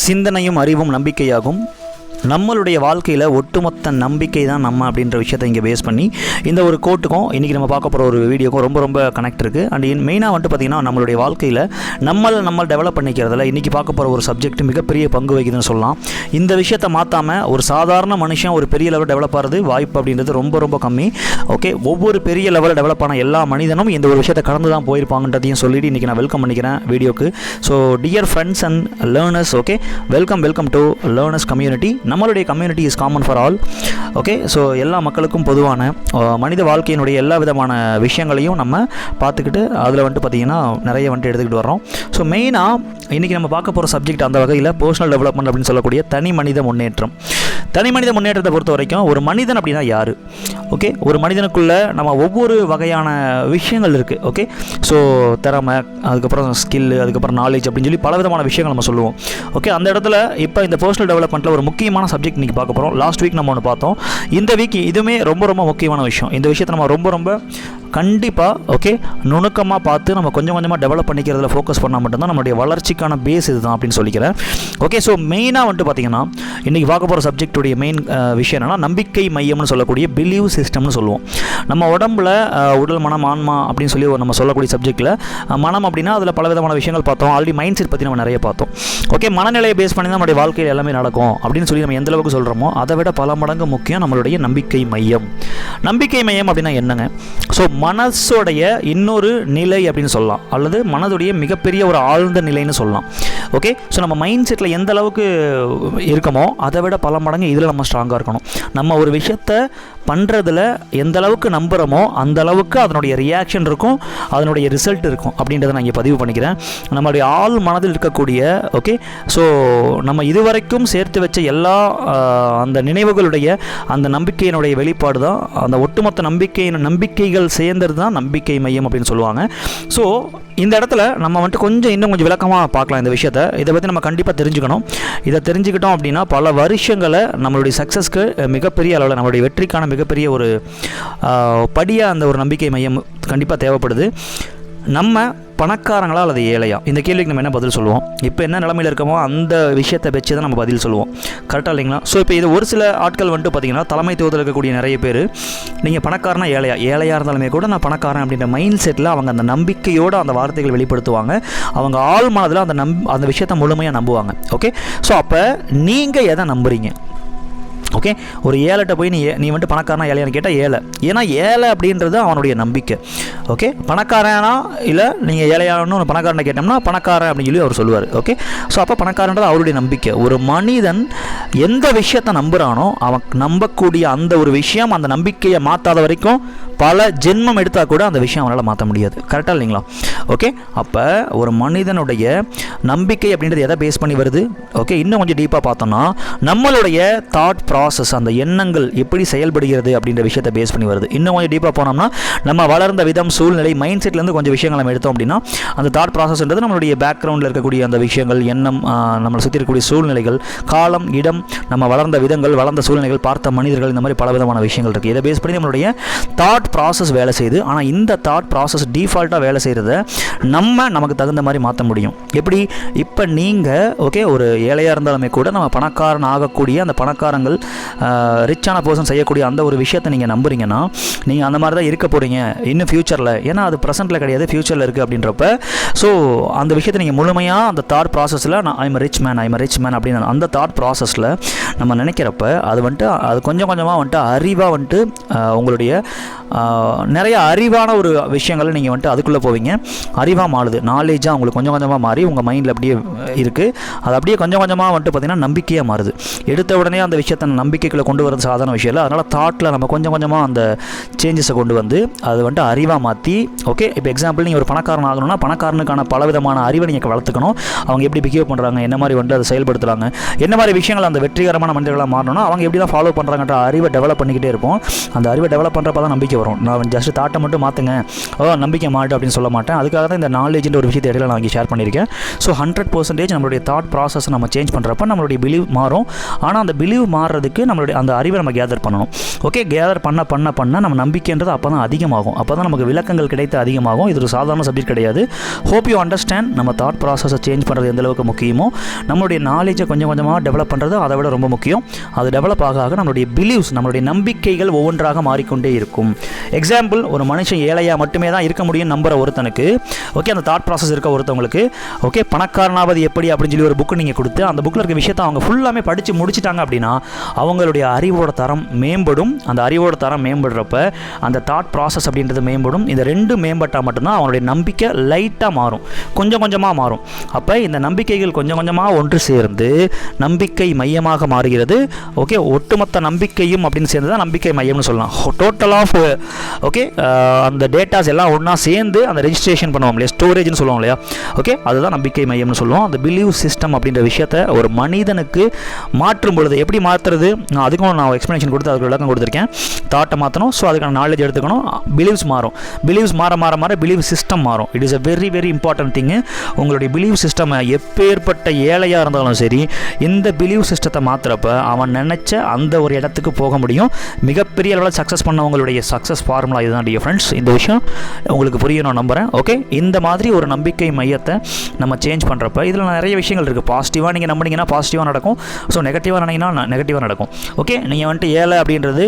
சிந்தனையும் அறிவும் நம்பிக்கையாகும். நம்மளுடைய வாழ்க்கையில் ஒட்டுமொத்த நம்பிக்கை தான் நம்ம அப்படின்ற விஷயத்தை இங்கே பேஸ் பண்ணி இந்த ஒரு கோட்டுக்கும் இன்றைக்கி நம்ம பார்க்க போகிற ஒரு வீடியோக்கும் ரொம்ப ரொம்ப கனெக்ட் இருக்குது. அண்ட் மெயினாக வந்துட்டு பார்த்திங்கன்னா நம்மளுடைய வாழ்க்கையில் நம்ம டெவலப் பண்ணிக்கிறதுல இன்றைக்கி பார்க்க போகிற ஒரு சப்ஜெக்ட் மிகப்பெரிய பங்கு வகிக்குதுன்னு சொல்லலாம். இந்த விஷயத்தை மாற்றாமல் ஒரு சாதாரண மனுஷன் ஒரு பெரிய லெவல் டெவலப் ஆகிறது வாய்ப்பு அப்படின்றது ரொம்ப ரொம்ப கம்மி. ஓகே, ஒவ்வொரு பெரிய லெவலில் டெவலப் ஆன எல்லா மனிதனும் இந்த ஒரு விஷயத்தை கடந்து தான் போயிருப்பாங்கன்றதையும் சொல்லிட்டு இன்றைக்கி நான் வெல்கம் பண்ணிக்கிறேன் வீடியோக்கு. So dear friends and learners, okay, welcome to learners community. நம்மளுடைய community is common for all. Okay, so எல்லா மக்களுக்கும் பொதுவான மனித வாழ்க்கையினுடைய எல்லா விதமான விஷயங்களையும் நம்ம பார்த்துக்கிட்டு அதில் வந்துட்டு பார்த்திங்கன்னா நிறைய வந்துட்டு எடுத்துக்கிட்டு வரோம். ஸோ மெயினாக இன்றைக்கி நம்ம பார்க்க போகிற சப்ஜெக்ட் அந்த வகையில் பர்சனல் டெவலப்மெண்ட் அப்படின்னு சொல்லக்கூடிய தனி மனித முன்னேற்றம். தனி மனித முன்னேற்றத்தை பொறுத்த வரைக்கும் ஒரு மனிதன் அப்படின்னா யார்? ஓகே, ஒரு மனிதனுக்குள்ளே நம்ம ஒவ்வொரு வகையான விஷயங்கள் இருக்குது. ஓகே, ஸோ திறமை, அதுக்கப்புறம் ஸ்கில், அதுக்கப்புறம் நாலேஜ் அப்படின்னு சொல்லி பல விதமான விஷயங்கள் நம்ம சொல்லுவோம். ஓகே, அந்த இடத்துல இப்போ இந்த பர்சனல் டெவலப்மெண்ட்டில் ஒரு முக்கியமான சப்ஜெக்ட் இன்றைக்கி பார்க்க போகிறோம். லாஸ்ட் வீக் நம்ம ஒன்று பார்த்தோம். இந்த வீக் இதுவுமே ரொம்ப ரொம்ப முக்கியமான விஷயம். இந்த விஷயத்தை நம்ம ரொம்ப கண்டிப்பாக ஓகே நுணுக்கமாக பார்த்து நம்ம கொஞ்சம் கொஞ்சமாக டெவலப் பண்ணிக்கிறதுல ஃபோக்கஸ் பண்ணால் மட்டும்தான் நம்மளுடைய வளர்ச்சிக்கான பேஸ் இதுதான் அப்படின்னு சொல்லிக்கிறேன். ஓகே, ஸோ மெயினாக வந்துட்டு பார்த்திங்கன்னா இன்றைக்கி பார்க்க போகிற சப்ஜெக்டுடைய மெயின் விஷயம் என்னென்னா நம்பிக்கை மையம்னு சொல்லக்கூடிய பிலீவ் சிஸ்டம்னு சொல்லுவோம். நம்ம உடம்புல உடல், மனம், ஆன்மா அப்படின்னு சொல்லி நம்ம சொல்லக்கூடிய சப்ஜெக்டில் மனம் அப்படின்னா அதில் பல விதமான விஷயங்கள் பார்த்தோம். ஆல்ரெடி மைண்ட் செட் பற்றி நம்ம நிறைய பார்த்தோம். ஓகே, மனநிலையை பேஸ் பண்ணி தான் நம்மளுடைய வாழ்க்கையில் எல்லாமே நடக்கும் அப்படின்னு சொல்லி நம்ம எந்த அளவுக்கு சொல்கிறோமோ அதை விட பல மடங்கு முக்கியம் நம்மளுடைய நம்பிக்கை மையம். நம்பிக்கை மையம் அப்படின்னா என்னங்க? ஸோ மனசோடைய இன்னொரு நிலை அப்படின்னு சொல்லலாம், அல்லது மனதுடைய மிகப்பெரிய ஒரு ஆழ்ந்த நிலைன்னு சொல்லலாம். ஓகே, ஸோ நம்ம மைண்ட் செட்டில் எந்த அளவுக்கு இருக்கமோ அதை விட பல மடங்கு இதில் நம்ம ஸ்ட்ராங்காக இருக்கணும். நம்ம ஒரு விஷயத்தை பண்ணுறதுல எந்த அளவுக்கு நம்புகிறோமோ அந்த அளவுக்கு அதனுடைய ரியாக்ஷன் இருக்கும், அதனுடைய ரிசல்ட் இருக்கும் அப்படின்றத நான் இங்கே பதிவு பண்ணிக்கிறேன். நம்மளுடைய ஆள் மனதில் இருக்கக்கூடிய ஓகே, ஸோ நம்ம இதுவரைக்கும் சேர்த்து வச்ச எல்லா அந்த நினைவுகளுடைய அந்த நம்பிக்கையினுடைய வெளிப்பாடு தான் அந்த ஒட்டுமொத்த நம்பிக்கைகள் சேர்ந்தது தான் நம்பிக்கை மையம் அப்படின்னு சொல்லுவாங்க. ஸோ இந்த இடத்துல நம்ம வந்துட்டு இன்னும் கொஞ்சம் விளக்கமாக பார்க்கலாம் இந்த விஷயத்தை. இதை பற்றி நம்ம கண்டிப்பாக தெரிஞ்சுக்கணும். இதை தெரிஞ்சுக்கிட்டோம் அப்படின்னா பல வருஷங்களை நம்மளுடைய சக்ஸஸ்க்கு மிகப்பெரிய அளவில் நம்மளுடைய வெற்றிக்கான மிகப்பெரிய ஒரு படியாக அந்த ஒரு நம்பிக்கை மையம் கண்டிப்பாக தேவைப்படுது. நம்ம பணக்காரங்களா அல்லது ஏழையா? இந்த கேள்விக்கு நம்ம என்ன பதில் சொல்லுவோம்? இப்போ என்ன நிலைமையில் இருக்கோமோ அந்த விஷயத்தை வச்சு தான் நம்ம பதில் சொல்லுவோம். கரெக்டாக இல்லைங்களா? ஸோ இப்போ இது ஒரு சில ஆட்கள் வந்துட்டு பார்த்திங்கன்னா தலைமைத்துவத்தில் இருக்கக்கூடிய நிறைய பேர் நீங்கள் பணக்காரனா ஏழையாக இருந்தாலுமே கூட நான் பணக்காரன் அப்படின்ற மைண்ட் செட்டில் அவங்க அந்த நம்பிக்கையோடு அந்த வார்த்தைகள் வெளிப்படுத்துவாங்க. அவங்க ஆள் மனதில் அந்த விஷயத்தை முழுமையாக நம்புவாங்க. ஓகே, ஸோ அப்போ நீங்கள் எதை நம்புறீங்க? ஓகே, ஒரு ஏழைட்ட போய் நீ வந்துட்டு பணக்காரனா ஏழையான்னு கேட்டால் ஏழை. ஏன்னா ஏழை அப்படின்றது அவனுடைய நம்பிக்கை. ஓகே, பணக்காரனா இல்லை நீங்கள் ஏழையானு பணக்காரனை கேட்டோம்னா பணக்காரன் அப்படின்னு சொல்லி அவர் சொல்லுவார். ஓகே, ஸோ அப்போ பணக்காரன்றது அவருடைய நம்பிக்கை. ஒரு மனிதன் எந்த விஷயத்தை நம்புகிறானோ அவன் நம்பக்கூடிய அந்த ஒரு விஷயம் அந்த நம்பிக்கையை மாற்றாத வரைக்கும் பல ஜென்மம் எடுத்தால் கூட அந்த விஷயம் அவனால் மாற்ற முடியாது. கரெக்டாக இல்லைங்களா? ஓகே, அப்போ ஒரு மனிதனுடைய நம்பிக்கை அப்படின்றது எதை பேஸ் பண்ணி வருது? ஓகே, இன்னும் கொஞ்சம் டீப்பாக பார்த்தோம்னா நம்மளுடைய தாட் ப்ராசஸ், அந்த எண்ணங்கள் எப்படி செயல்படுகிறது அப்படின்ற விஷயத்தை பேஸ் பண்ணி வருது. இன்னும் கொஞ்சம் டீப்பாக போனோம்னா நம்ம வளர்ந்த விதம், சூழ்நிலை, மைண்ட் செட்லேருந்து கொஞ்சம் விஷயங்கள் நம்ம எடுத்தோம் அப்படின்னா அந்த தாட் ப்ராசஸ்ன்றது நம்மளுடைய பேக்ரவுண்டில் இருக்கக்கூடிய அந்த விஷயங்கள், எண்ணம், நம்மளை சுற்றி இருக்கக்கூடிய சூழ்நிலைகள், காலம், இடம், நம்ம வளர்ந்த விதங்கள், வளர்ந்த சூழ்நிலைகள், பார்த்த மனிதர்கள், இந்த மாதிரி பல விதமான விஷயங்கள் இருக்குது. இதை பேஸ் பண்ணி நம்மளுடைய தாட் ப்ராசஸ் வேலை செய்யுது. ஆனால் இந்த தாட் ப்ராசஸ் டிஃபால்ட்டாக வேலை செய்கிறத நமக்கு தகுந்த மாதிரி மாற்ற முடியும். எப்படி? இப்போ நீங்கள் ஓகே ஒரு ஏழையாக இருந்தாலுமே கூட நம்ம பணக்காரன் ஆகக்கூடிய அந்த பணக்காரங்கள் ரிச்சான பர்சன் செய்யக்கூடிய அந்த ஒரு விஷயத்தை நீங்கள் நம்புறீங்கன்னா நீங்கள் அந்த மாதிரி தான் இருக்க போகிறீங்க இன்னும் ஃப்யூச்சரில். ஏன்னா அது ப்ரெசென்ட்டில் கிடையாது, ஃப்யூச்சரில் இருக்குது அப்படின்றப்ப ஸோ அந்த விஷயத்தை நீங்கள் முழுமையாக அந்த தாட் ப்ராசஸில் ஐம் ரிச் மேன் அப்படின்னு அந்த தாட் ப்ராசஸில் நம்ம நினைக்கிறப்ப அது கொஞ்சம் கொஞ்சமாக அறிவாக உங்களுடைய நிறைய அறிவான ஒரு விஷயங்கள் நீங்கள் அதுக்குள்ளே போவீங்க. அறிவாக மாறுது, நாலேஜாக உங்களுக்கு கொஞ்சம் கொஞ்சமாக மாறி உங்கள் மைண்டில் அப்படியே இருக்குது. அது அப்படியே கொஞ்சம் கொஞ்சமாக பார்த்திங்கன்னா நம்பிக்கையாக மாறுது. எடுத்த உடனே அந்த விஷயத்தை நம்பிக்கைகளை கொண்டு வரது சாதாரண விஷயம் இல்லை. அதனால் தாட்டில் நம்ம கொஞ்சம் கொஞ்சமாக அந்த சேஞ்சஸை கொண்டு வந்து அது அறிவாக மாற்றி ஓகே இப்போ எக்ஸாம்பிள் நீங்கள் ஒரு பணக்காரன் ஆகணும்னா பணக்காரனுக்கான பல விதமான அறிவை நீங்கள் வளர்த்துக்கணும். அவங்க எப்படி பிஹேவ் பண்ணுறாங்க, என்ன மாதிரி அதை செயல்படுத்துகிறாங்க, என்ன மாதிரி விஷயங்கள் அந்த வெற்றிகரமான மனிதர்களாக மாறணும்னா அவங்க எப்படி தான் ஃபாலோ பண்ணுறாங்கன்ற அறிவை டெவலப் பண்ணிக்கிட்டே இருப்போம். அந்த அறிவை டெவலப் பண்ணுறப்ப தான் நம்பிக்கை வரும். நான் ஜஸ்ட் தாட்டை மட்டும் மாற்றுங்க நம்பிக்கை மாட்டு அப்படின்னு சொல்ல மாட்டேன். அதுக்காக தான் இந்த நாலேஜ்ன்ற ஒரு விஷயத்தை இடையில நான் இங்கே ஷேர் பண்ணியிருக்கேன். ஸோ 100% நம்மளுடைய தாட் ப்ராசஸ் நம்ம சேஞ்ச் பண்ணுறப்ப நம்மளுடைய பிலீவ் மாறும். ஆனால் அந்த பிலீவ் மாறுறதுக்கு அளவுக்கு நம்மளுடைய அந்த அறிவை நம்ம கேதர் பண்ணணும். ஓகே, கேதர் பண்ண நம்ம நம்பிக்கைன்றது அப்போ தான் அதிகமாகும். அப்போ தான் நமக்கு விளக்கங்கள் கிடைத்து அதிகமாகும். இது ஒரு சாதாரண சப்ஜெக்ட் கிடையாது. Hope you understand. நம்ம தாட் ப்ராசஸை சேஞ்ச் பண்ணுறது எந்த அளவுக்கு முக்கியமோ, நம்மளுடைய நாலேஜை கொஞ்சம் கொஞ்சமாக டெவலப் பண்ணுறது அதை விட ரொம்ப முக்கியம். அது டெவலப் ஆக நம்மளுடைய பிலீவ்ஸ், நம்மளுடைய நம்பிக்கைகள் ஒவ்வொன்றாக மாறிக்கொண்டே இருக்கும். எக்ஸாம்பிள், ஒரு மனுஷன் ஏழையாக மட்டுமே தான் இருக்க முடியும் நம்புற ஒருத்தனுக்கு, ஓகே, அந்த தாட் ப்ராசஸ் இருக்க ஒருத்தவங்களுக்கு, ஓகே, பணக்காரனாவது எப்படி அப்படின்னு சொல்லி ஒரு புக்கு நீங்கள் கொடுத்து அந்த புக்கில் இருக்க விஷயத்தை அவங்க ஃபுல்லாமே படித்து முடிச்சிட்டாங்க அப்படின்னா அவங்களுடைய அறிவோட தரம் மேம்படும். அந்த அறிவோட தரம் மேம்படுறப்ப அந்த தாட் ப்ராசஸ் அப்படின்றது மேம்படும். இந்த ரெண்டு மேம்பட்டால் மட்டும்தான் அவனுடைய நம்பிக்கை லைட்டாக மாறும், கொஞ்சம் கொஞ்சமாக மாறும். அப்போ இந்த நம்பிக்கைகள் கொஞ்சம் கொஞ்சமாக ஒன்று சேர்ந்து நம்பிக்கை மையமாக மாறுகிறது. ஓகே, ஒட்டுமொத்த நம்பிக்கையும் அப்படின்னு சேர்ந்து தான் நம்பிக்கை மையம்னு சொல்லலாம். டோட்டல் ஆஃப் ஓகே அந்த டேட்டாஸ் எல்லாம் ஒன்றா சேர்ந்து அந்த ரெஜிஸ்ட்ரேஷன் பண்ணுவோம் இல்லையா, ஸ்டோரேஜ்னு சொல்லுவோம் இல்லையா, ஓகே, அதுதான் நம்பிக்கை மையம்னு சொல்லுவோம். அந்த பிலீவ் சிஸ்டம் அப்படின்ற விஷயத்தை ஒரு மனிதனுக்கு மாற்றும் பொழுது எப்படி மாற்றுறது, அதுக்கும் நான் எக்ஸ்ப்ளனேஷன் கொடுத்து அதுக்கு விளக்கம் கொடுத்துருக்கேன். தாட்டை மாற்றணும், ஸோ அதுக்கான நாலேஜ் எடுத்துக்கணும். பிலீவ்ஸ் மாறும், பிலீவ்ஸ் மாற பிலீவ் சிஸ்டம் மாறும். It is a very very important thing. உங்களுடைய பிலீவ் சிஸ்டம் எப்பேற்பட்ட ஏழையாக இருந்தாலும் சரி, இந்த பிலீவ் சிஸ்டத்தை மாற்றுறப்ப அவன் நினச்ச அந்த ஒரு இடத்துக்கு போக முடியும். மிகப்பெரிய அளவில் சக்ஸஸ் பண்ணவங்களுடைய சக்ஸஸ் ஃபார்முலா இதுதான் டியர் ஃப்ரெண்ட்ஸ். இந்த விஷயம் உங்களுக்கு புரிய நான் நம்புகிறேன். ஓகே, இந்த மாதிரி ஒரு நம்பிக்கை மையத்தை நம்ம சேஞ்ச் பண்ணுறப்ப இதில் நிறைய விஷயங்கள் இருக்குது. பாசிட்டிவாக நீங்கள் நம்பினீங்கன்னா பாசிட்டிவாக நடக்கும். ஸோ நெகட்டிவாக நினைங்கன்னா நெகட்டிவாக நடக்கும். ஓகே, நீங்கள் வந்துட்டு ஏழை அப்படின்றது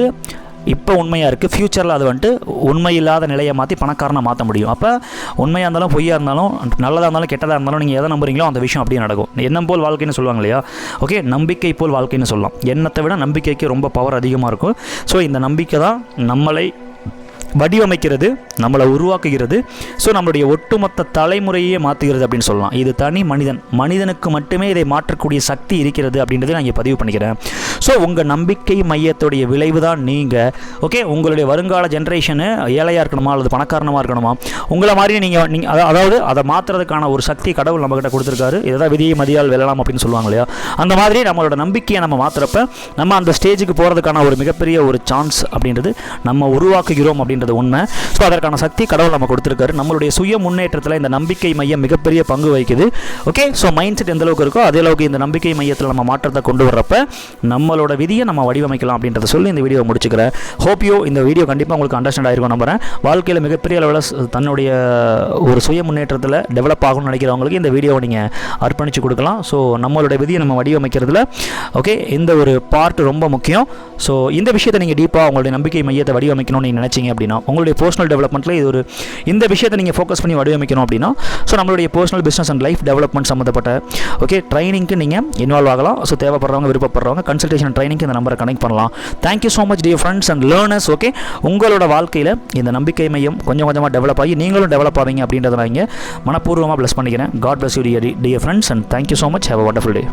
இப்போ உண்மையாக இருக்குது, ஃப்யூச்சரில் அது வந்துட்டு உண்மை இல்லாத நிலையை மாற்றி பணக்காரனை மாற்ற முடியும். அப்போ உண்மையாக இருந்தாலும் பொய்யாக இருந்தாலும் நல்லதாக இருந்தாலும் கெட்டதாக இருந்தாலும் நீங்கள் எதை நம்புறீங்களோ அந்த விஷயம் அப்படியே நடக்கும். எண்ணம் போல் வாழ்க்கைன்னு சொல்லுவாங்க இல்லையா, ஓகே, நம்பிக்கை போல் வாழ்க்கைன்னு சொல்லலாம். எண்ணத்தை விட நம்பிக்கைக்கு ரொம்ப பவர் அதிகமாக இருக்கும். ஸோ இந்த நம்பிக்கை தான் நம்மளை வடிவமைக்கிறது, நம்மளை உருவாக்குகிறது. ஸோ நம்மளுடைய ஒட்டுமொத்த தலைமுறையே மாற்றுகிறது அப்படின்னு சொல்லலாம். இது தனி மனிதனுக்கு மட்டுமே இதை மாற்றக்கூடிய சக்தி இருக்கிறது அப்படின்றத நான் இங்கே பதிவு பண்ணிக்கிறேன். ஸோ உங்கள் நம்பிக்கை மையத்துடைய விளைவு தான் நீங்கள். ஓகே, உங்களுடைய வருங்கால ஜென்ரேஷனு ஏழையாக இருக்கணுமா அல்லது பணக்காரனமாக இருக்கணுமா, உங்களை மாதிரி நீங்கள் அதாவது அதை மாற்றுறதுக்கான ஒரு சக்தி கடவுள் நம்மக்கிட்ட கொடுத்துருக்காரு. இதுதான் விதியை மதியால் வெல்லலாம் அப்படின்னு சொல்லுவாங்க இல்லையா, அந்த மாதிரி நம்மளோட நம்பிக்கையை நம்ம மாற்றுறப்ப நம்ம அந்த ஸ்டேஜுக்கு போகிறதுக்கான ஒரு மிகப்பெரிய ஒரு சான்ஸ் அப்படின்றது நம்ம உருவாக்குகிறோம் அப்படின்றது உண்மை. ஸோ அதற்கான சக்தி கடவுள் நம்ம கொடுத்துருக்காரு. நம்மளுடைய சுய முன்னேற்றத்தில் இந்த நம்பிக்கை மையம் மிகப்பெரிய பங்கு வகிக்குது. ஓகே, ஸோ மைண்ட் செட் எந்த அளவுக்கு இருக்கோ அதே அளவுக்கு இந்த நம்பிக்கை மையத்தில் நம்ம மாற்றத்தை கொண்டு வர்றப்ப நம்மளோட விதியை நம்ம வடிவமைக்கலாம் அப்படின்றத சொல்லி இந்த வீடியோ முடிச்சுக்கிறேன். ஹோப் யூ இந்த வீடியோ கண்டிப்பாக உங்களுக்கு அண்டர்ஸ்டாண்ட் ஆகிருக்கும் நம்புறேன். வாழ்க்கையில் மிகப்பெரிய அளவில் தன்னுடைய ஒரு சுய முன்னேற்றத்தில் டெவலப் ஆகணும்னு நினைக்கிறவங்களுக்கு இந்த வீடியோவை நீங்கள் அர்ப்பணித்து கொடுக்கலாம். ஸோ நம்மளோட விதியை நம்ம வடிவமைக்கிறதுல ஓகே இந்த ஒரு பார்ட் ரொம்ப முக்கியம். ஸோ இந்த விஷயத்தை நீங்கள் டீப்பாக உங்களுடைய நம்பிக்கை மையத்தை வடிவமைக்கணும்னு நீங்கள் நினச்சிங்க அப்படின்னா, உங்களுடைய பர்சனல் டெவலப்மெண்ட்டில் இது ஒரு இந்த விஷயத்தை நீங்கள் ஃபோக்கஸ் பண்ணி வடிவமைக்கணும் அப்படின்னா, ஸோ நம்மளுடைய personal business and life development சம்மந்தப்பட்ட ஓகே ட்ரைனிங்க்கு நீங்கள் இன்வால்வ் ஆகலாம். ஸோ தேவைப்படுறவங்க விருப்பப்படுறவங்க கன்சல்டேஷன் ட்ரைனிங்க்கு இந்த நம்பரை கனெக்ட் பண்ணலாம். Thank you so much dear friends and learners. Okay, உங்களோட வாழ்க்கையில் இந்த நம்பிக்கை மையம் கொஞ்சம் கொஞ்சமாக டெவலப் ஆகி நீங்களும் டெவலப் ஆவீங்க அப்படின்றத நான் இங்கே மனப்பூர்வமாக ப்ளஸ் பண்ணிக்கிறேன். God bless you dear friends and thank you so much. Have a wonderful day.